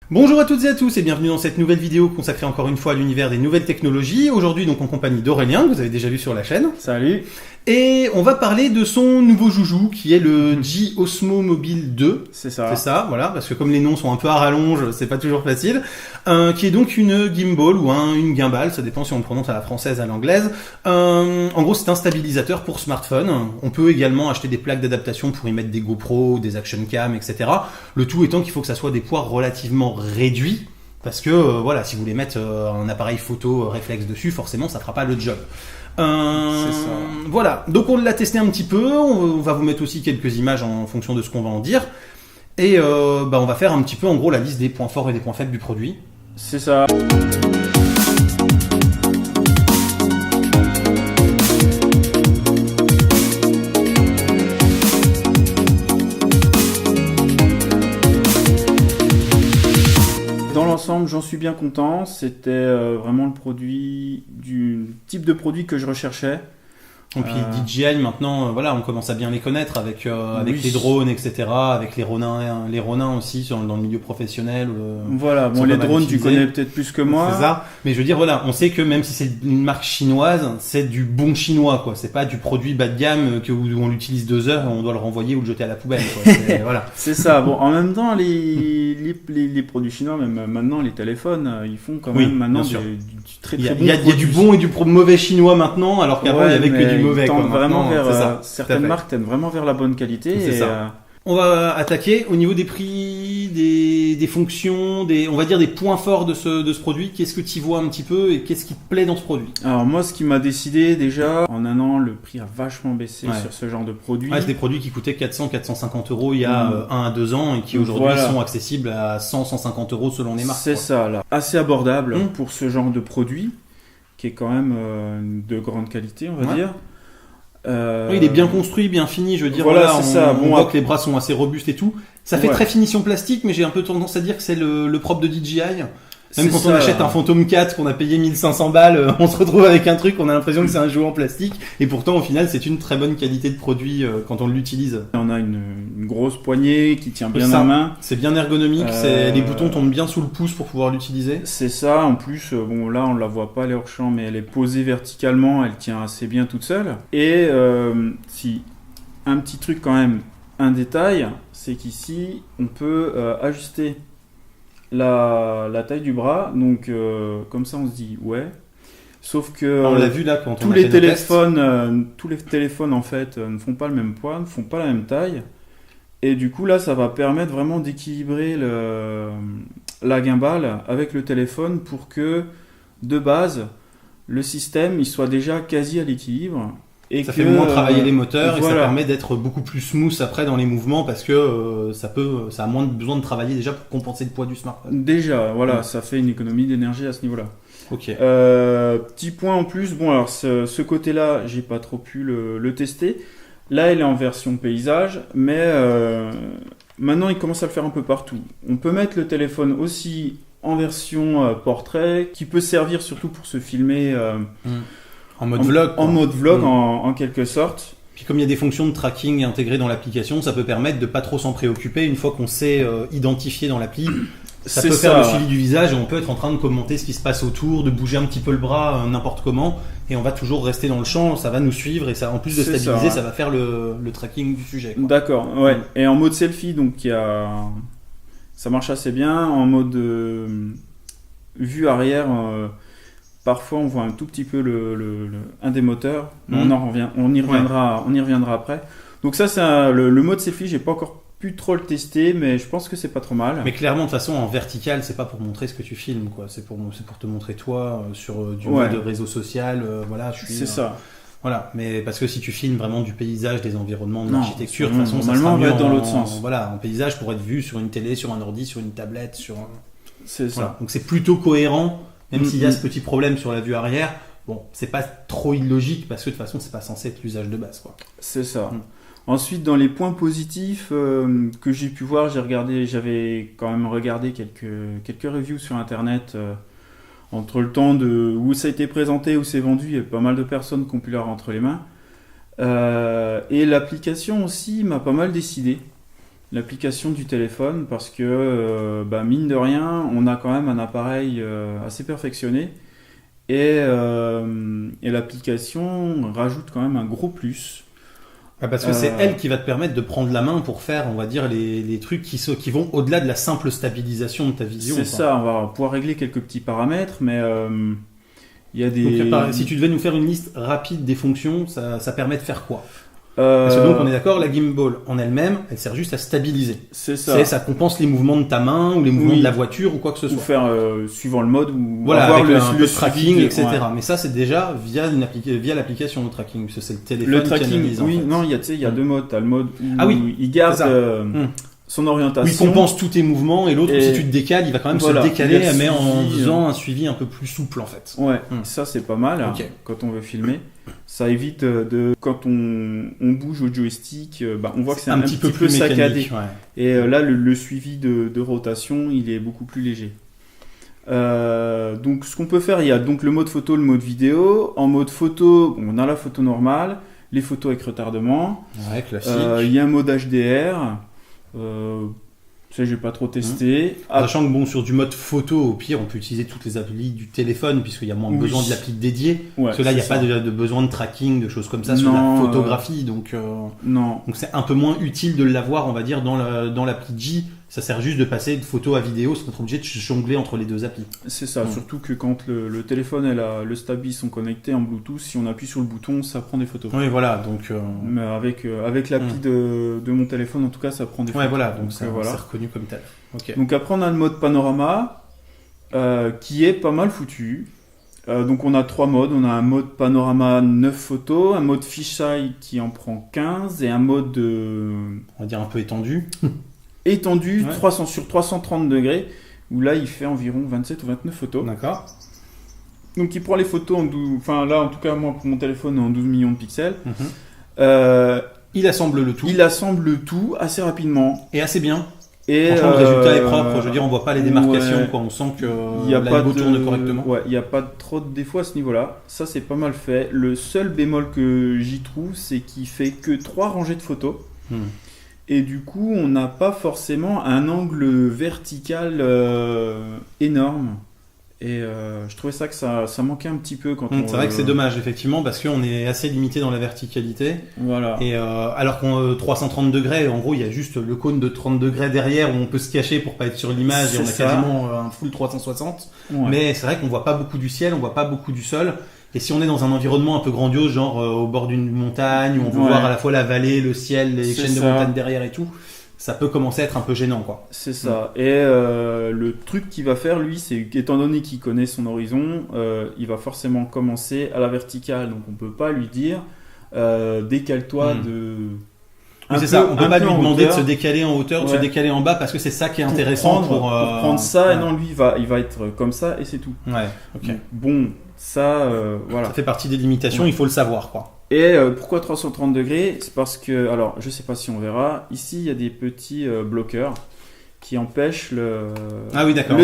Bonjour à toutes et à tous et bienvenue dans cette nouvelle vidéo consacrée encore une fois à l'univers des nouvelles technologies. Aujourd'hui donc en compagnie d'Aurélien, que vous avez déjà vu sur la chaîne. Salut. Et on va parler de son nouveau joujou qui est le G-Osmo Mobile 2. C'est ça. C'est ça, voilà, parce que comme les noms sont un peu à rallonge, c'est pas toujours facile. Qui est donc une gimbal ou une gimbal, ça dépend si on le prononce à la française, à l'anglaise. En gros, c'est un stabilisateur pour smartphone. On peut également acheter des plaques d'adaptation pour y mettre des GoPro, des action cam, etc. Le tout étant qu'il faut que ça soit des poids relativement réduits. Parce que voilà, si vous voulez mettre un appareil photo réflexe dessus, forcément, ça fera pas le job. C'est ça. Voilà, donc on l'a testé un petit peu. On va vous mettre aussi quelques images en fonction de ce qu'on va en dire. Et on va faire un petit peu en gros la liste des points forts et des points faibles du produit. C'est ça. Dans l'ensemble, j'en suis bien content. C'était vraiment le produit du type de produit que je recherchais. Et puis DJI maintenant, voilà, on commence à bien les connaître avec Oui. les drones, etc., avec les Ronin aussi dans le milieu professionnel. Voilà, bon, sont les pas mal drones, tu utilisés. connais peut-être plus que moi. C'est ça. Mais je veux dire, voilà, on sait que même si c'est une marque chinoise, c'est du bon chinois, quoi. C'est pas du produit bas de gamme où on l'utilise 2 heures et on doit le renvoyer ou le jeter à la poubelle, quoi. Voilà. C'est ça. Bon, en même temps, les produits chinois, même maintenant, les téléphones, ils font quand Oui, même maintenant bien sûr. du très Il y très a, bon. il y a du bon et du mauvais chinois maintenant, alors qu'avant il y avait que mais du mauvais. ils Quoi. tendent vraiment Maintenant, vers c'est ça, tout à certaines fait. marques tendent vraiment vers la bonne qualité. C'est ça. On va attaquer au niveau des prix, des fonctions, on va dire des points forts de ce produit. Qu'est-ce que tu vois un petit peu et qu'est-ce qui te plaît dans ce produit? Alors moi, ce qui m'a décidé déjà, en un an, le prix a vachement baissé sur ce genre de produit. Ouais, c'est des produits qui coûtaient 400-450 euros il y a 1 à 2 ans et qui aujourd'hui sont accessibles à 100-150 euros selon les marques. C'est ça, là. Assez abordable pour ce genre de produit, qui est quand même de grande qualité, on va dire. Oui, il est bien construit, bien fini. Je veux dire, voilà, on c'est ça. on voit que les bras sont assez robustes et tout. Ça fait Ouais. très finition plastique, mais j'ai un peu tendance à dire que c'est le propre de DJI. Même C'est quand ça, on achète un Phantom 4 qu'on a payé 1500 balles, on se retrouve avec un truc, on a l'impression que c'est un jouet en plastique. Et pourtant, au final, c'est une très bonne qualité de produit quand on l'utilise. On a une grosse poignée qui tient bien Ça, en main. C'est bien ergonomique, les boutons tombent bien sous le pouce pour pouvoir l'utiliser. C'est ça, en plus, bon là on la voit pas, elle est hors champ, mais elle est posée verticalement, elle tient assez bien toute seule. Et si, un petit truc quand même, un détail, c'est qu'ici on peut ajuster la taille du bras, donc comme ça on se dit ouais. Sauf que On l'a vu là quand on tous a les fait nos tests. tous les téléphones en fait ne font pas le même poids, ne font pas la même taille. Et du coup là ça va permettre vraiment d'équilibrer la gimbal avec le téléphone pour que de base le système il soit déjà quasi à l'équilibre. Et Ça que, fait moins travailler les moteurs et ça voilà. permet d'être beaucoup plus smooth après dans les mouvements parce que ça a moins besoin de travailler déjà pour compenser le poids du smartphone. Déjà, voilà, ça fait une économie d'énergie à ce niveau-là. Ok. Petit point en plus, bon alors ce côté-là, j'ai pas trop pu le tester. Là, elle est en version paysage, mais maintenant, il commence à le faire un peu partout. On peut mettre le téléphone aussi en version portrait, qui peut servir surtout pour se filmer En mode vlog. en quoi. mode vlog en quelque sorte. Puis comme il y a des fonctions de tracking intégrées dans l'application, ça peut permettre de pas trop s'en préoccuper une fois qu'on sait identifier dans l'appli. Ça C'est peut faire le ça. suivi du visage et on peut être en train de commenter ce qui se passe autour, de bouger un petit peu le bras n'importe comment et on va toujours rester dans le champ, ça va nous suivre et ça, en plus de C'est stabiliser, ça, ça va faire le tracking du sujet. Quoi. D'accord, ouais. Et en mode selfie, donc ça marche assez bien. En mode vue arrière, parfois on voit un tout petit peu un des moteurs. Mais on y reviendra après. Donc ça, c'est le mode selfie. J'ai pas encore pu trop le tester, mais je pense que c'est pas trop mal. Mais clairement, de toute façon, en vertical, c'est pas pour montrer ce que tu filmes, quoi. C'est pour te montrer toi sur du mode réseau social. Voilà, C'est ça. Voilà, mais parce que si tu filmes vraiment du paysage, des environnements, de l'architecture, de toute façon, normalement, on va être dans l'autre sens. Voilà, en paysage pour être vu sur une télé, sur un ordi, sur une tablette, C'est ça. Voilà. Donc c'est plutôt cohérent, même s'il y a ce petit problème sur la vue arrière. Bon, c'est pas trop illogique parce que de toute façon, c'est pas censé être l'usage de base, quoi. C'est ça. Ensuite, dans les points positifs que j'ai pu voir, j'avais quand même regardé quelques reviews sur Internet. Entre le temps où ça a été présenté, où c'est vendu, il y a pas mal de personnes qui ont pu l'avoir entre les mains. Et l'application aussi m'a pas mal décidé. l'application du téléphone parce que, mine de rien, on a quand même un appareil assez perfectionné et l'application rajoute quand même un gros plus. Parce que c'est elle qui va te permettre de prendre la main pour faire, on va dire, les trucs qui vont au-delà de la simple stabilisation de ta vidéo. C'est ça, on va pouvoir régler quelques petits paramètres, mais il y a des... Donc, si tu devais nous faire une liste rapide des fonctions, ça permet de faire quoi? Parce que donc on est d'accord, la gimbal en elle-même, elle sert juste à stabiliser. C'est ça. Ça compense les mouvements de ta main ou les mouvements de la voiture ou quoi que ce soit. Ou faire suivant le mode ou voilà, avoir avec le tracking, etc. Ouais. Mais ça c'est déjà via l'application de tracking, parce que c'est le téléphone le qui tracking, analyse. Oui, en fait. non, il y a deux modes. T'as le mode où il garde son Où orientation. il compense tous tes mouvements et l'autre où Et si tu te décales, il va quand même voilà, se décaler, il y a le mais en suivi, faisant un suivi un peu plus souple en fait. Ouais, ça c'est pas mal Ok. quand on veut filmer. Ça évite quand on bouge au joystick, on voit que c'est un petit peu plus saccadé. mécanique, ouais. Et là, le suivi de rotation, il est beaucoup plus léger. Donc, ce qu'on peut faire, il y a donc le mode photo, le mode vidéo. En mode photo, on a la photo normale, les photos avec retardement. Ouais, classique. Il y a un mode HDR. Ça, j'ai pas trop testé. Sachant que bon, sur du mode photo, au pire, on peut utiliser toutes les applis du téléphone puisqu'il y a moins besoin de l'appli dédiée. Ouais, parce que là, il n'y a pas de besoin de tracking, de choses comme ça sur la photographie. Donc c'est un peu moins utile de l'avoir, on va dire, dans l'appli G. Ça sert juste de passer de photo à vidéo sans être obligé de jongler entre les deux applis. C'est ça, surtout que quand le téléphone et le Stabi sont connectés en Bluetooth, si on appuie sur le bouton, ça prend des photos. Oui, voilà. Donc, mais avec l'appli de mon téléphone, en tout cas, ça prend des photos. Ouais, voilà. Donc, c'est reconnu comme tel. Okay. Donc après, on a le mode panorama qui est pas mal foutu. Donc on a 3 modes. On a un mode panorama 9 photos, un mode fisheye qui en prend 15 et un mode on va dire un peu étendu. Étendu, 300 sur 330 degrés, où là il fait environ 27 ou 29 photos. D'accord. Donc il prend les photos là en tout cas moi pour mon téléphone en 12 millions de pixels. Il assemble le tout. Il assemble le tout assez rapidement. Et assez bien. Et franchement, le résultat est propre. Je veux dire, on voit pas les démarcations. Quoi. On sent que l'algo tourne correctement. Ouais, il n'y a pas trop de défauts à ce niveau-là. Ça, c'est pas mal fait. Le seul bémol que j'y trouve, c'est qu'il fait que 3 rangées de photos. Et du coup, on n'a pas forcément un angle vertical énorme. Et je trouvais ça que ça manquait un petit peu quand c'est vrai que c'est dommage, effectivement, parce qu'on est assez limité dans la verticalité. Voilà. Et alors qu'on 330 degrés, en gros, il y a juste le cône de 30 degrés derrière où on peut se cacher pour pas être sur l'image et on a quasiment un full 360. Ouais. Mais c'est vrai qu'on voit pas beaucoup du ciel, on voit pas beaucoup du sol. Et si on est dans un environnement un peu grandiose, genre au bord d'une montagne, où on peut voir à la fois la vallée, le ciel, les chaînes de montagnes derrière et tout, ça peut commencer à être un peu gênant, quoi. C'est ça. Et le truc qu'il va faire, lui, c'est qu'étant donné qu'il connaît son horizon, il va forcément commencer à la verticale. Donc on peut pas lui dire décale-toi de... Oui, c'est ça, on peut pas lui demander de se décaler en hauteur, de se décaler en bas, parce que c'est ça qui est intéressant pour prendre ça. Et non, lui, il va être comme ça et c'est tout. Ouais, ok. Donc, bon, ça, voilà. Ça fait partie des limitations, il faut le savoir, quoi. Et pourquoi 330 degrés? C'est parce que, alors, je sais pas si on verra, ici, il y a des petits bloqueurs qui empêchent le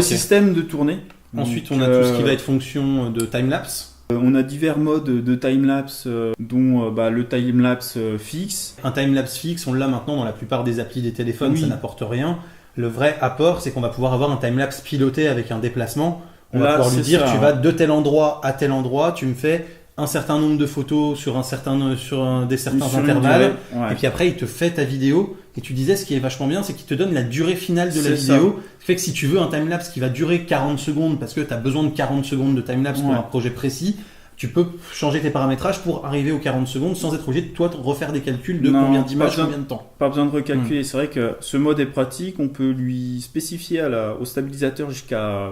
système de tourner. Ensuite, on a tout ce qui va être fonction de timelapse. On a divers modes de timelapse, dont le timelapse fixe. Un timelapse fixe, on l'a maintenant dans la plupart des applis des téléphones, ça n'apporte rien. Le vrai apport, c'est qu'on va pouvoir avoir un timelapse piloté avec un déplacement. On va pouvoir lui dire, tu vas de tel endroit à tel endroit, tu me fais un certain nombre de photos sur certains intervalles, et puis après il te fait ta vidéo. Et tu disais, ce qui est vachement bien, c'est qu'il te donne la durée finale de la vidéo. Ça fait que si tu veux un timelapse qui va durer 40 secondes, parce que tu as besoin de 40 secondes de timelapse pour un projet précis, tu peux changer tes paramétrages pour arriver aux 40 secondes sans être obligé de toi refaire des calculs de combien d'images, combien de temps. Pas besoin de recalculer. C'est vrai que ce mode est pratique. On peut lui spécifier au stabilisateur jusqu'à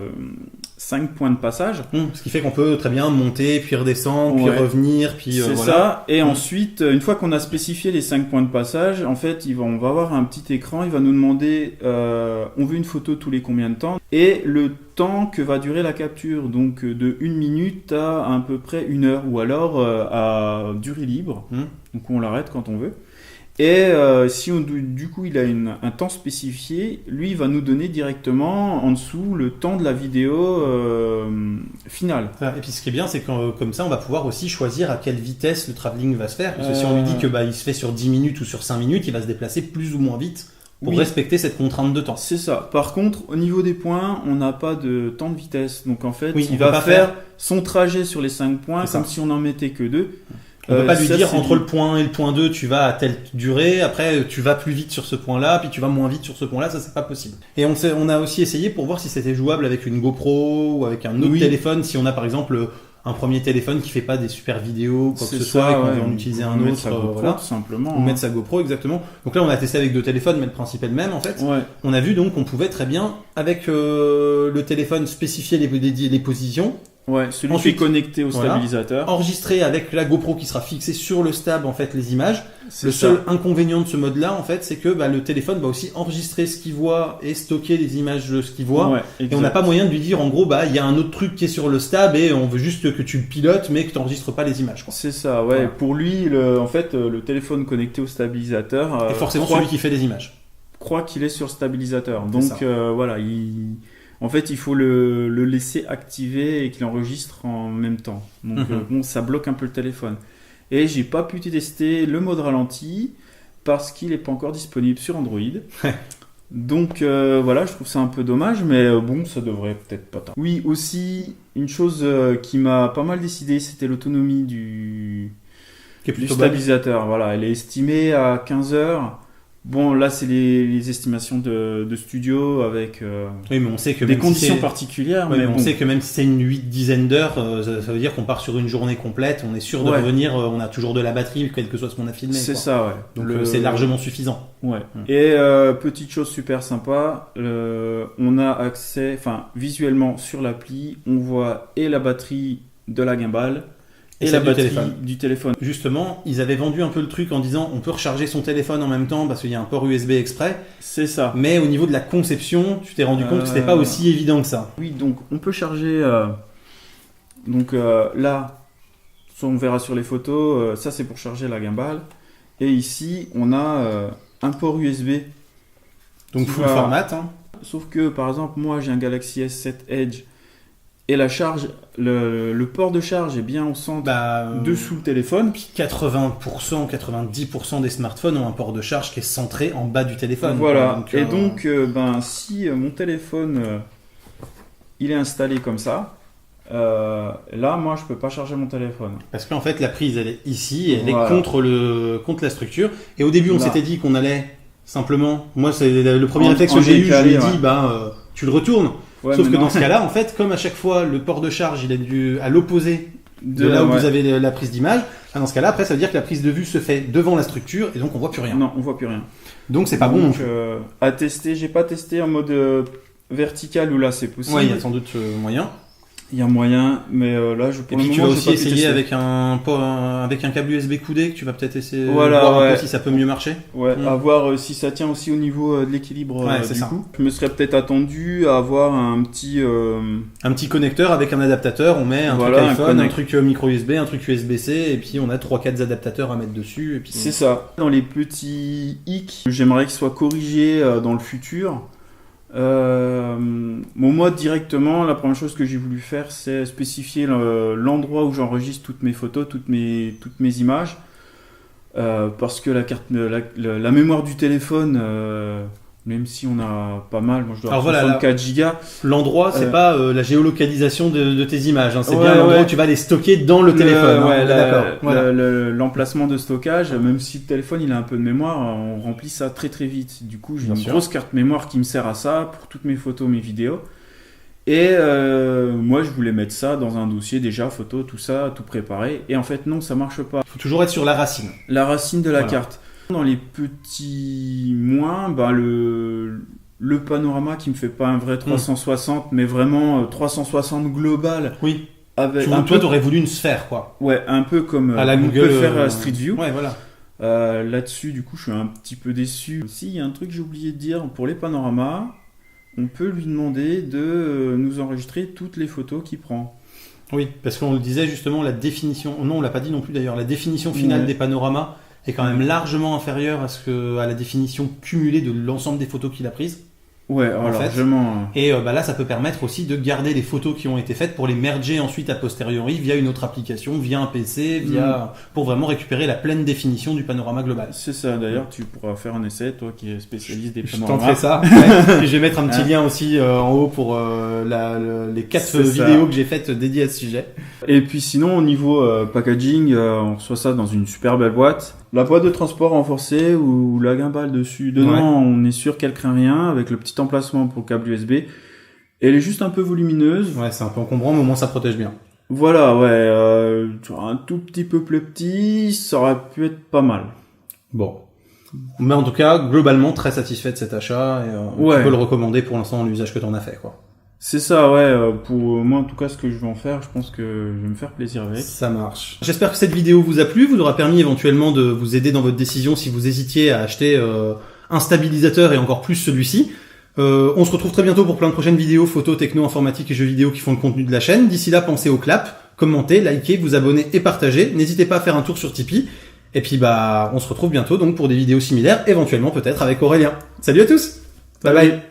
5 points de passage. Ce qui fait qu'on peut très bien monter, puis redescendre, puis revenir. Puis c'est ça. Et ensuite, une fois qu'on a spécifié les 5 points de passage, en fait, on va avoir un petit écran. Il va nous demander on veut une photo tous les combien de temps et le temps que va durer la capture. Donc de 1 minute à peu près 1 heure ou alors à durée libre. Donc on l'arrête quand on veut. Et si du coup il a un temps spécifié, lui il va nous donner directement en dessous le temps de la vidéo finale. Et puis ce qui est bien, c'est que comme ça on va pouvoir aussi choisir à quelle vitesse le travelling va se faire. Parce que si on lui dit que il se fait sur 10 minutes ou sur 5 minutes, il va se déplacer plus ou moins vite pour Oui. respecter cette contrainte de temps. C'est ça. Par contre, au niveau des points, on n'a pas de temps de vitesse. Donc en fait, Oui, on il peut va pas faire son trajet sur les 5 points C'est comme ça. si on n'en mettait que 2. On peut pas lui ça, dire c'est entre le point 1 et le point 2, tu vas à telle durée, après tu vas plus vite sur ce point-là, puis tu vas moins vite sur ce point-là, ça c'est pas possible. Et on a aussi essayé pour voir si c'était jouable avec une GoPro ou avec un autre Oui. téléphone, si on a par exemple un premier téléphone qui fait pas des super vidéos, quoi que ce soit, et qu'on veut en utiliser un mettre autre, sa GoPro, voilà. tout simplement. Ou mettre sa GoPro, exactement. Donc là on a testé avec 2 téléphones, mais le principe est le même en fait. Ouais. On a vu donc qu'on pouvait très bien, avec le téléphone, spécifier les positions, Ouais, celui Ensuite, qui est connecté au voilà. stabilisateur. enregistrer avec la GoPro qui sera fixée sur le stab en fait les images. C'est Le ça. seul inconvénient de ce mode-là, en fait, c'est que le téléphone va aussi enregistrer ce qu'il voit et stocker les images de ce qu'il voit. Ouais, Et on exact. n'a pas moyen de lui dire, en gros, il y a un autre truc qui est sur le stab et on veut juste que tu le pilotes, mais que tu n'enregistres pas les images. Quoi. C'est ça, ouais. Voilà. Pour lui, en fait, le téléphone connecté au stabilisateur Et forcément croit, celui qui fait les images. croit qu'il est sur le stabilisateur. C'est Donc ça. voilà, en fait, il faut le laisser activer et qu'il enregistre en même temps. Donc Mhm. bon, ça bloque un peu le téléphone. Et j'ai pas pu tester le mode ralenti parce qu'il n'est pas encore disponible sur Android. Donc voilà, je trouve ça un peu dommage, mais bon, ça devrait peut-être pas tarder. Oui, aussi, une chose qui m'a pas mal décidé, c'était l'autonomie du Qui est plutôt bonne. stabilisateur. Voilà, elle est estimée à 15 heures. Bon, là, c'est les estimations de studio avec Oui, mais on sait que des même si conditions c'est- particulières. Ouais, mais mais on bon. sait que même si c'est une dizaine d'heures, ça veut dire qu'on part sur une journée complète, on est sûr de Ouais. revenir, on a toujours de la batterie, quel que soit ce qu'on a filmé. C'est quoi. ça, ouais. Donc c'est largement suffisant. Ouais. Mm. Et petite chose super sympa, on a accès, enfin visuellement sur l'appli, on voit et la batterie de la gimbal et la celle du batterie téléphone. du téléphone. Justement, ils avaient vendu un peu le truc en disant on peut recharger son téléphone en même temps parce qu'il y a un port USB exprès, C'est ça. mais au niveau de la conception, tu t'es rendu compte que c'était pas aussi évident que ça. Oui, donc on peut charger. Là, on verra sur les photos, ça c'est pour charger la gimbal. Et ici, on a un port USB. Donc Qui full va- format. Hein. Sauf que par exemple, moi j'ai un Galaxy S7 Edge et la charge, le port de charge est bien au centre, dessous le téléphone. 80%, 90% des smartphones ont un port de charge qui est centré en bas du téléphone. Voilà. quoi. Et donc, si mon téléphone il est installé comme ça, là, moi je peux pas charger mon téléphone. Parce qu'en fait, la prise, elle est ici, et elle Voilà. est contre la structure. Et au début, on Là. s'était dit qu'on allait simplement. Moi, c'est le premier En- réflexe en que j'ai eu. Je décalé, lui ai ouais. dit, tu le retournes. Ouais, Sauf mais que non. dans ce cas-là, en fait, comme à chaque fois, le port de charge, il est à l'opposé de là où ouais. vous avez la prise d'image. Dans ce cas-là, après, ça veut dire que la prise de vue se fait devant la structure, et donc on voit plus rien. Non, on voit plus rien. Donc c'est pas bon. Donc, à tester, j'ai pas testé en mode vertical où là c'est possible. Ouais, il y a sans doute moyen. Il y a moyen, mais là je. Et Pour puis le tu vas moment, j'ai aussi pas pu essayer tester. avec un câble USB coudé que tu vas peut-être essayer Voilà, voir un ouais. peu si ça peut mieux marcher. Ouais, Mm. à voir si ça tient aussi au niveau de l'équilibre Ouais, c'est du ça. coup. Je me serais peut-être attendu à avoir un petit. Un petit connecteur avec un adaptateur, on met un Voilà, truc un iPhone, un connect. truc micro USB, un truc USB-C, et puis on a 3-4 adaptateurs à mettre dessus. Et puis C'est ça. Dans les petits hic, j'aimerais qu'ils soient corrigés dans le futur. Moi directement, la première chose que j'ai voulu faire, c'est spécifier l'endroit où j'enregistre toutes mes photos, toutes mes images. Parce que la mémoire du téléphone, même si on a pas mal, moi je dois Alors avoir voilà, 64 gigas. L'endroit, c'est pas la géolocalisation de tes images, hein, c'est Ouais, bien l'endroit ouais. où tu vas les stocker dans le téléphone. Ouais, hein, d'accord. Voilà. l'emplacement de stockage, même si le téléphone il a un peu de mémoire, on remplit ça très très vite. Du coup, j'ai Bien une sûr. grosse carte mémoire qui me sert à ça pour toutes mes photos, mes vidéos. Et moi, je voulais mettre ça dans un dossier déjà, photo, tout ça, tout préparé. Et en fait, non, ça marche pas. Faut toujours être sur la racine. La racine de la Voilà. carte. Dans les petits moins, le panorama qui me fait pas un vrai 360, mais vraiment 360 global. Oui. Avec Toi, t'aurais voulu une sphère, quoi. Ouais, un peu comme À la on Google, peut faire Street View. Ouais, voilà. Là-dessus, du coup, je suis un petit peu déçu. Si, il y a un truc que j'ai oublié de dire. Pour les panoramas, on peut lui demander de nous enregistrer toutes les photos qu'il prend. Oui, parce qu'on le disait justement, la définition. Non, on l'a pas dit non plus d'ailleurs. La définition finale Ouais. des panoramas est quand même largement inférieure à la définition cumulée de l'ensemble des photos qu'il a prises. Ouais, en alors fait. largement. Et là, ça peut permettre aussi de garder les photos qui ont été faites pour les merger ensuite a posteriori via une autre application, via un PC, pour vraiment récupérer la pleine définition du panorama global. C'est ça, d'ailleurs, tu pourras faire un essai, toi qui es spécialiste des Je panoramas. tenterai ça. Ouais. Et je vais mettre un petit lien aussi en haut pour les 4 C'est ça. vidéos que j'ai faites dédiées à ce sujet. Et puis sinon, au niveau packaging, on reçoit ça dans une super belle boîte. La boîte de transport renforcée ou la gimbal dessus. Dedans, Ouais. on est sûr qu'elle craint rien avec le petit emplacement pour le câble USB. Et elle est juste un peu volumineuse. Ouais, c'est un peu encombrant, mais au moins ça protège bien. Voilà, ouais, un tout petit peu plus petit, ça aurait pu être pas mal. Bon. Mais en tout cas, globalement, très satisfait de cet achat et Ouais. tu peux le recommander pour l'instant dans l'usage que t'en as fait, quoi. C'est ça, ouais, pour moi en tout cas ce que je vais en faire, je pense que je vais me faire plaisir avec. Ça marche. J'espère que cette vidéo vous a plu, vous aura permis éventuellement de vous aider dans votre décision si vous hésitiez à acheter un stabilisateur et encore plus celui-ci. On se retrouve très bientôt pour plein de prochaines vidéos, photos, techno, informatique et jeux vidéo qui font le contenu de la chaîne. D'ici là, pensez au clap, commentez, likez, vous abonnez et partagez. N'hésitez pas à faire un tour sur Tipeee. Et puis on se retrouve bientôt donc pour des vidéos similaires, éventuellement peut-être avec Aurélien. Salut à tous. Bye bye.